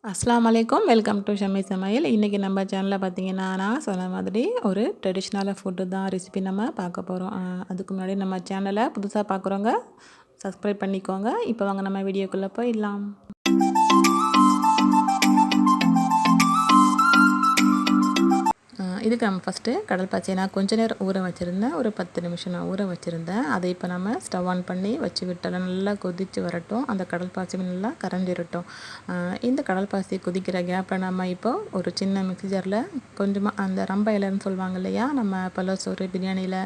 அஸ்ஸலாமு அலைக்கும். Welcome to Shammi சமையல். இன்றைக்கி நம்ம சேனலில் பார்த்தீங்கன்னா, நான் சொன்ன மாதிரி ஒரு ட்ரெடிஷ்னலாக ஃபுட்டு தான் ரெசிபி நம்ம பார்க்க போகிறோம். அதுக்கு முன்னாடி நம்ம சேனலை புதுசாக பார்க்குறவங்க சப்ஸ்கிரைப் பண்ணிக்கோங்க. இப்போ வாங்க நம்ம வீடியோக்குள்ளே போயிடலாம். இதுக்கு நம்ம ஃபஸ்ட்டு கடல் பாசியை நான் கொஞ்ச நேரம் ஊற வச்சுருந்தேன். ஒரு 10 நிமிஷம் நான் ஊற வச்சுருந்தேன். அதை இப்போ நம்ம ஸ்டவ் ஆன் பண்ணி வச்சு விட்டாலும் நல்லா கொதித்து வரட்டும். அந்த கடல் பாசி நல்லா கரைஞ்சிரட்டும். இந்த கடல் பாசி கொதிக்கிற கேப்பில் நம்ம இப்போ ஒரு சின்ன மிக்ஸி ஜாரில் கொஞ்சமாக அந்த ரம்ப இலைன்னு சொல்லுவாங்க இல்லையா, நம்ம பலசோறு பிரியாணியில்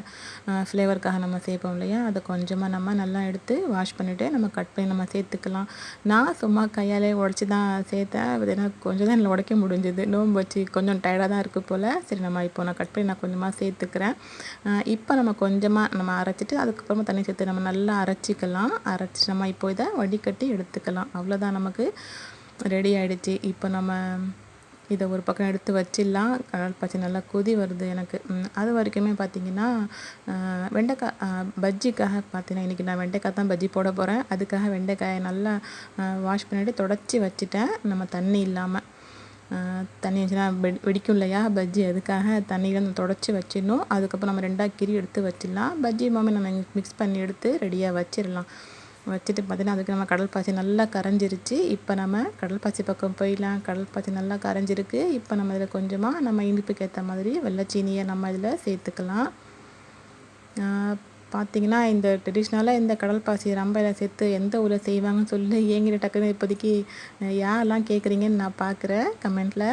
ஃப்ளேவருக்காக நம்ம சேர்ப்போம் இல்லையா, அதை கொஞ்சமாக நம்ம நல்லா எடுத்து வாஷ் பண்ணிவிட்டு நம்ம கட் பண்ணி நம்ம சேர்த்துக்கலாம். நான் சும்மா கையாலே உடச்சி தான் சேர்த்தேன். ஏன்னா கொஞ்சம் தான் என்னால் உடைக்க முடிஞ்சுது. நோம்பு வச்சு கொஞ்சம் டயர்டாக தான் இருக்குது போல். சரி, நம்ம இப்போ நான் கட் பண்ணி நான் கொஞ்சமாக சேர்த்துக்கிறேன். இப்போ நம்ம கொஞ்சமாக நம்ம அரைச்சிட்டு அதுக்கப்புறமா தண்ணி சேர்த்து நம்ம நல்லா அரைச்சிக்கலாம். அரைச்சிட்டு நம்ம இப்போ இதை வடிகட்டி எடுத்துக்கலாம். அவ்வளோதான், நமக்கு ரெடி ஆகிடுச்சு. இப்போ நம்ம இதை ஒரு பக்கம் எடுத்து வச்சிடலாம். கடல் பாசி நல்லா கொதி வருது எனக்கு. அது வரைக்குமே பார்த்திங்கன்னா வெண்டைக்காய் பஜ்ஜிக்காக பார்த்தீங்கன்னா இன்றைக்கி நான் வெண்டைக்காய் தான் பஜ்ஜி போட போகிறேன். அதுக்காக வெண்டைக்காயை நல்லா வாஷ் பண்ணிவிட்டு தொடச்சி வச்சுட்டேன். நம்ம தண்ணி இல்லாமல், தண்ணி வச்சுன்னா வெடிக்கும் இல்லையா பஜ்ஜி, அதுக்காக தண்ணியில் தொடச்சி வச்சிடணும். அதுக்கப்புறம் நம்ம ரெண்டாக கிரி எடுத்து வச்சிடலாம். பஜ்ஜி மாமே நம்ம மிக்ஸ் பண்ணி எடுத்து ரெடியாக வச்சிடலாம். வச்சுட்டு பார்த்தீங்கன்னா அதுக்கு நம்ம கடல் பாசி நல்லா கரைஞ்சிருச்சு. இப்போ நம்ம கடல் பாசி பக்கம் போயிடலாம். கடல் பாசி நல்லா கரைஞ்சிருக்கு. இப்போ நம்ம இதில் கொஞ்சமாக நம்ம இனிப்புக்கு ஏற்ற மாதிரி வெள்ளைச்சீனியை நம்ம இதில் சேர்த்துக்கலாம். பார்த்திங்கன்னா இந்த ட்ரெடிஷ்னலாக இந்த கடல் பாசி ரம்பையில் சேர்த்து எந்த ஊரில் செய்வாங்கன்னு சொல்லி என்கிட்ட டக்குன்னு இப்போதைக்கு யாரெல்லாம் கேட்குறீங்கன்னு நான் பார்க்குறேன் கமெண்ட்டில்.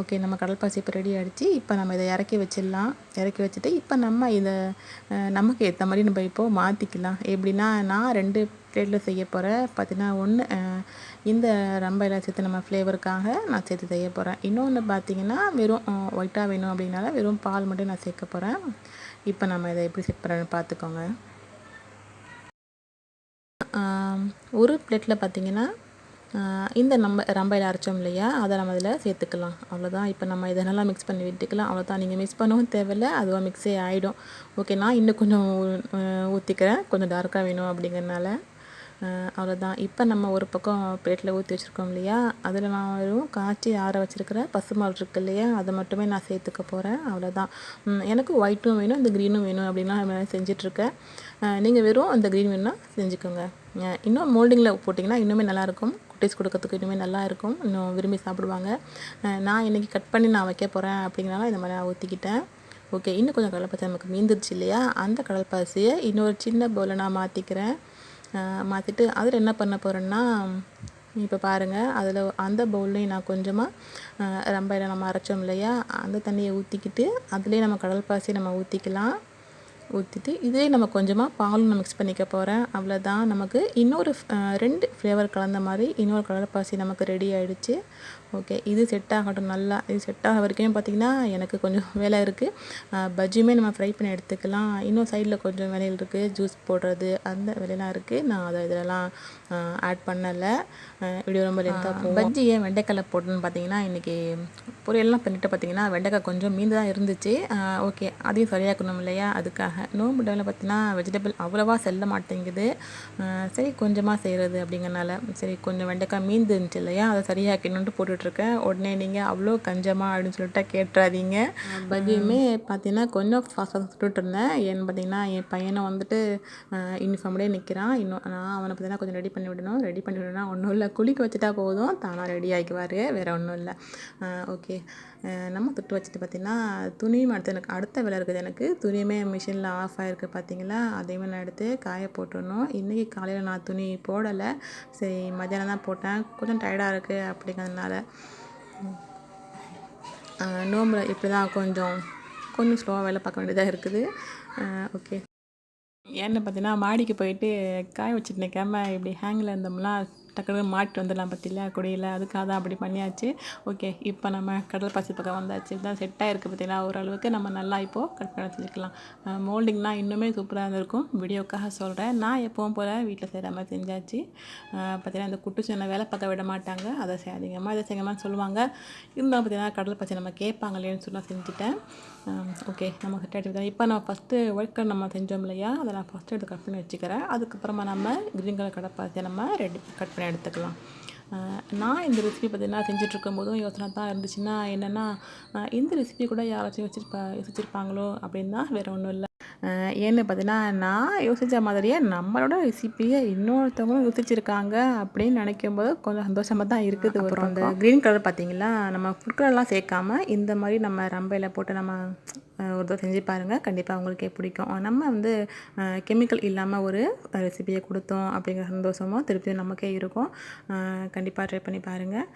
ஓகே, நம்ம கடல் பாசி இப்போ ரெடி ஆகிடுச்சு. இப்போ நம்ம இதை இறக்கி வச்சிடலாம். இறக்கி வச்சுட்டு இப்போ நம்ம இதை நமக்கு ஏற்ற மாதிரி நம்ம இப்போது மாற்றிக்கலாம். எப்படின்னா நான் 2 பிளேட்டில் செய்ய போகிறேன். பார்த்தீங்கன்னா ஒன்று இந்த ரம்பையில் சேர்த்து நம்ம ஃப்ளேவருக்காக நான் சேர்த்து செய்ய போகிறேன். இன்னொன்று பார்த்திங்கன்னா வெறும் ஒயிட்டாக வேணும் அப்படின்னால வெறும் பால் மட்டும் நான் சேர்க்க போகிறேன். இப்போ நம்ம இதை எப்படி செட் பண்ணுறேன்னு பார்த்துக்கோங்க. ஒரு பிளேட்டில் பார்த்திங்கன்னா இந்த நம்ம ரம்பையில் அரைச்சோம் இல்லையா, அதை நம்ம இதில் சேர்த்துக்கலாம். அவ்வளோதான். இப்போ நம்ம இதை நல்லா மிக்ஸ் பண்ணி விட்டுக்கலாம். அவ்வளோதான், நீங்கள் மிக்ஸ் பண்ணவும் தேவையில்லை, அதுவாக மிக்ஸே ஆகிடும். ஓகே, நான் இன்னும் கொஞ்சம் ஊற்றிக்கிறேன், கொஞ்சம் டார்க்காக வேணும் அப்படிங்கிறனால. அவ்வளோதான். இப்போ நம்ம ஒரு பக்கம் பிளேட்டில் ஊற்றி வச்சுருக்கோம் இல்லையா, அதில் நான் வெறும் காய்ச்சி ஆற வச்சுருக்கிற பசுமால் இருக்குது இல்லையா, அதை மட்டுமே நான் சேர்த்துக்க போகிறேன். அவ்வளோதான். எனக்கு ஒயிட்டும் வேணும், இந்த க்ரீனும் வேணும் அப்படின்லாம் செஞ்சிட்ருக்கேன். நீங்கள் வெறும் அந்த க்ரீன் வேணும்னா செஞ்சுக்கோங்க. இன்னும் மோல்டிங்கில் போட்டிங்கன்னா இன்னுமே நல்லாயிருக்கும். குட்டீஸ் கொடுக்கறதுக்கு இன்னுமே நல்லா இருக்கும், இன்னும் விரும்பி சாப்பிடுவாங்க. நான் இன்றைக்கி கட் பண்ணி நான் வைக்க போகிறேன் அப்படிங்கிறனால இந்த மாதிரி நான் ஊற்றிக்கிட்டேன். ஓகே, இன்னும் கொஞ்சம் கடலைப்பாசி நமக்கு மீந்துருச்சு இல்லையா, அந்த கடலைப்பாசியை இன்னொரு சின்ன பவுலில் நான் மாற்றிக்கிறேன். மாற்றிட்டு அதில் என்ன பண்ண போகிறேன்னா, இப்போ பாருங்கள், அதில் அந்த பவுல்லையும் நான் கொஞ்சமாக ரம்பையில் நம்ம அரைச்சோம் இல்லையா, அந்த தண்ணியை ஊற்றிக்கிட்டு அதுலேயே நம்ம கடல் பாசி நம்ம ஊற்றிக்கலாம். ஊற்றிட்டு இதே நம்ம கொஞ்சமாக பாலும் நான் மிக்ஸ் பண்ணிக்க போகிறேன். அவ்வளோதான், நமக்கு இன்னொரு 2 ஃப்ளேவர் கலந்த மாதிரி இன்னொரு கடல் பாசி நமக்கு ரெடி ஆகிடுச்சு. ஓகே, இது செட் ஆகட்டும். நல்லா இது செட் ஆக வரைக்கும் பார்த்திங்கன்னா எனக்கு கொஞ்சம் வேலை இருக்குது. பஜ்ஜியுமே நம்ம ஃப்ரை பண்ணி எடுத்துக்கலாம். இன்னும் சைடில் கொஞ்சம் வேலைகள் இருக்குது, ஜூஸ் போடுறது அந்த வேலையெல்லாம் இருக்குது. நான் அதை இதெல்லாம் ஆட் பண்ணலை. வீடியோ ரொம்ப லென்த்தாக போகும். பஜ்ஜி ஏன் வெண்டைக்காயில் போட்டேன்னு பார்த்தீங்கன்னா, இன்றைக்கி பொரியல்லாம் பண்ணிவிட்டு பார்த்திங்கன்னா வெண்டைக்காய் கொஞ்சம் மீந்து தான் இருந்துச்சு. ஓகே, அதையும் சரியாக்கணும் இல்லையா, அதுக்காக. நோம்பு டைமில் பார்த்திங்கன்னா வெஜிடபிள் அவ்வளோவா செல்ல மாட்டேங்குது. சரி, கொஞ்சமாக செய்கிறது அப்படிங்கிறனால சரி கொஞ்சம் வெண்டைக்காய் மீந்து இருந்துச்சு இல்லையா, அதை சரியாக்கணுன்ட்டு போட்டுட்ருக்கேன். உடனே நீங்கள் அவ்வளோ கஞ்சமாக அப்படின்னு சொல்லிட்டு கேட்டுறாதீங்க. பஜ்ஜியுமே பார்த்தீங்கன்னா கொஞ்சம் ஃபாஸ்ட்டாக சுட்டுட்டு இருந்தேன். ஏன்னு பார்த்தீங்கன்னா என் பையனை வந்துட்டு யூனிஃபார்ம்லேயே நிற்கிறான். இன்னும் நான் அவனை பார்த்தீங்கன்னா கொஞ்சம் ரெடி பண்ணி விடணும்னா ஒன்றும் இல்லை, குளிக்க வச்சுட்டா போதும், தானாக ரெடி ஆகிக்குவார், வேறு ஒன்றும் இல்லை. ஓகே, நம்ம தொட்டு வச்சுட்டு பார்த்திங்கன்னா துணியும் அடுத்து எனக்கு அடுத்த வேலை இருக்குது. எனக்கு துணியுமே மிஷினில் ஆஃப் ஆகிருக்கு பார்த்தீங்களா, அதையுமே நான் எடுத்து காய போட்டுடணும். இன்றைக்கி காலையில் நான் துணி போடலை, சரி மத்தியானம் தான் போட்டேன். கொஞ்சம் டயர்டாக இருக்குது அப்படிங்கிறதுனால. நோம்பில் இப்படி தான் கொஞ்சம் ஸ்லோவாக வேலை பார்க்க வேண்டியதாக இருக்குது. ஓகே, ஏன்னு பார்த்தீங்கன்னா மாடிக்கு போயிட்டு காய வச்சுட்டு நிற்காம இப்படி ஹேங்கில் இருந்தோம்னா டக்குனு மாட்டு வந்துடலாம் பார்த்திங்களா கொடியில், அதுக்காக தான் அப்படி பண்ணியாச்சு. ஓகே, இப்போ நம்ம கடல் பாசி பக்கம் வந்தாச்சு. தான் செட் ஆகிருக்கு பார்த்திங்களா, ஓரளவுக்கு நம்ம நல்லா இப்போது கட் பண்ண வச்சுக்கலாம். மோல்டிங்லாம் இன்னுமே சூப்பராக இருந்திருக்கும். வீடியோக்காக சொல்கிறேன். நான் எப்பவும் போல் வீட்டில் செய்கிற மாதிரி செஞ்சாச்சு. பார்த்திங்கன்னா இந்த குட்டு சின்ன வேலை பார்க்க விட மாட்டாங்க, அதை செய்யாதீங்கம்மா இதை செய்யாமல் சொல்லுவாங்க. இருந்தாலும் பார்த்திங்கன்னா கடல் பாசி நம்ம கேட்பாங்க இல்லைன்னு சொல்லி நான் செஞ்சுட்டேன். ஓகே, நம்ம செட் ஆகிட்டு இப்போ நம்ம ஃபஸ்ட்டு ஒயிட் கலர் நம்ம செஞ்சோம் இல்லையா, அதை நான் ஃபஸ்ட்டு எடுத்து கட் பண்ணி வச்சுக்கிறேன். அதுக்கப்புறமா நம்ம க்ரீன் கலர் கடல் பாசியை நம்ம கட் பண்ணி பண்ணி எடுத்துக்கலாம். நான் இந்த ரெசிபி பார்த்திங்கன்னா செஞ்சுட்ருக்கும்போதும் யோசனை தான் இருந்துச்சுன்னா என்னென்னா, இந்த ரெசிபி கூட யாராச்சும் யோசிச்சிருப்பாங்களோ அப்படின்னு தான், வேறு ஒன்றும் இல்லை. ஏன்னு பார்த்தீங்கன்னா, நான் யோசித்த மாதிரியே நம்மளோட ரெசிப்பியை இன்னொருத்தவங்களும் யோசிச்சிருக்காங்க அப்படின்னு நினைக்கும்போது கொஞ்சம் சந்தோஷமாக தான் இருக்குது. அப்புறம் அந்த க்ரீன் கலர் பார்த்திங்களா, நம்ம ஃபுட் கலர்லாம் சேர்க்காம இந்த மாதிரி நம்ம ரம்பையில் போட்டு நம்ம ஒரு தடவை செஞ்சு பாருங்கள். கண்டிப்பாக உங்களுக்கே பிடிக்கும். நம்ம வந்து கெமிக்கல் இல்லாமல் ஒரு ரெசிபியை கொடுத்தோம் அப்படிங்கிற சந்தோஷமும் திருப்தியும் நமக்கே இருக்கும். கண்டிப்பாக ட்ரை பண்ணி பாருங்கள்.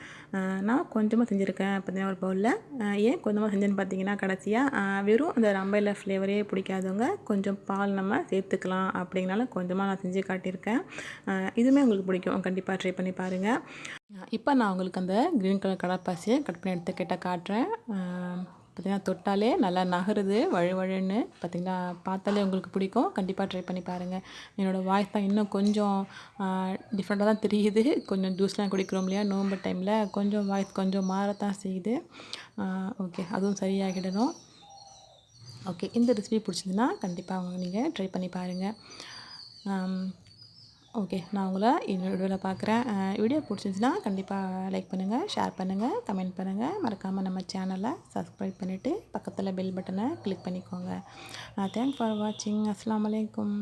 நான் கொஞ்சமாக செஞ்சுருக்கேன் பார்த்தீங்கன்னா ஒரு பவுலில். ஏன் கொஞ்சமாக செஞ்சேன்னு பார்த்தீங்கன்னா, கடைசியாக வெறும் அந்த ரம்பையில் ஃப்ளேவரே பிடிக்காதவங்க கொஞ்சம் பால் நம்ம சேர்த்துக்கலாம் அப்படிங்கனால கொஞ்சமாக நான் செஞ்சு காட்டியிருக்கேன். இதுவுமே உங்களுக்கு பிடிக்கும். கண்டிப்பாக ட்ரை பண்ணி பாருங்கள். இப்போ நான் உங்களுக்கு அந்த க்ரீன் கலர் கடற்பாசியை கட் பண்ணி எடுத்துக்கிட்ட காட்டுறேன். பார்த்திங்கன்னா தொட்டாலே நல்லா நகருது வழுவழுன்னு. பார்த்திங்கன்னா பார்த்தாலே உங்களுக்கு பிடிக்கும். கண்டிப்பாக ட்ரை பண்ணி பாருங்கள். என்னோடய வாய்ஸ் தான் இன்னும் கொஞ்சம் டிஃப்ரெண்ட்டாக தான் தெரியுது. கொஞ்சம் ஜூஸ்லாம் குடிக்கிறோம் இல்லையா நோம்பு டைமில், கொஞ்சம் வாய்ஸ் கொஞ்சம் மாறத்தான் செய்யுது. ஓகே, அதுவும் சரியாகிடணும். ஓகே, இந்த ரெசிபி பிடிச்சிருந்துன்னா கண்டிப்பாக நீங்கள் ட்ரை பண்ணி பாருங்கள். ஓகே, நான் உங்களை இன்னொரு வீடியோவில் பார்க்குறேன். வீடியோ பிடிச்சிருந்துச்சுன்னா கண்டிப்பாக லைக் பண்ணுங்கள், ஷேர் பண்ணுங்கள், கமெண்ட் பண்ணுங்கள். மறக்காமல் நம்ம சேனலை சப்ஸ்கிரைப் பண்ணிவிட்டு பக்கத்தில் பெல் பட்டனை கிளிக் பண்ணிக்கோங்க. தேங்க்ஸ் ஃபார் வாட்சிங். அஸ்ஸலாமு அலைக்கும்.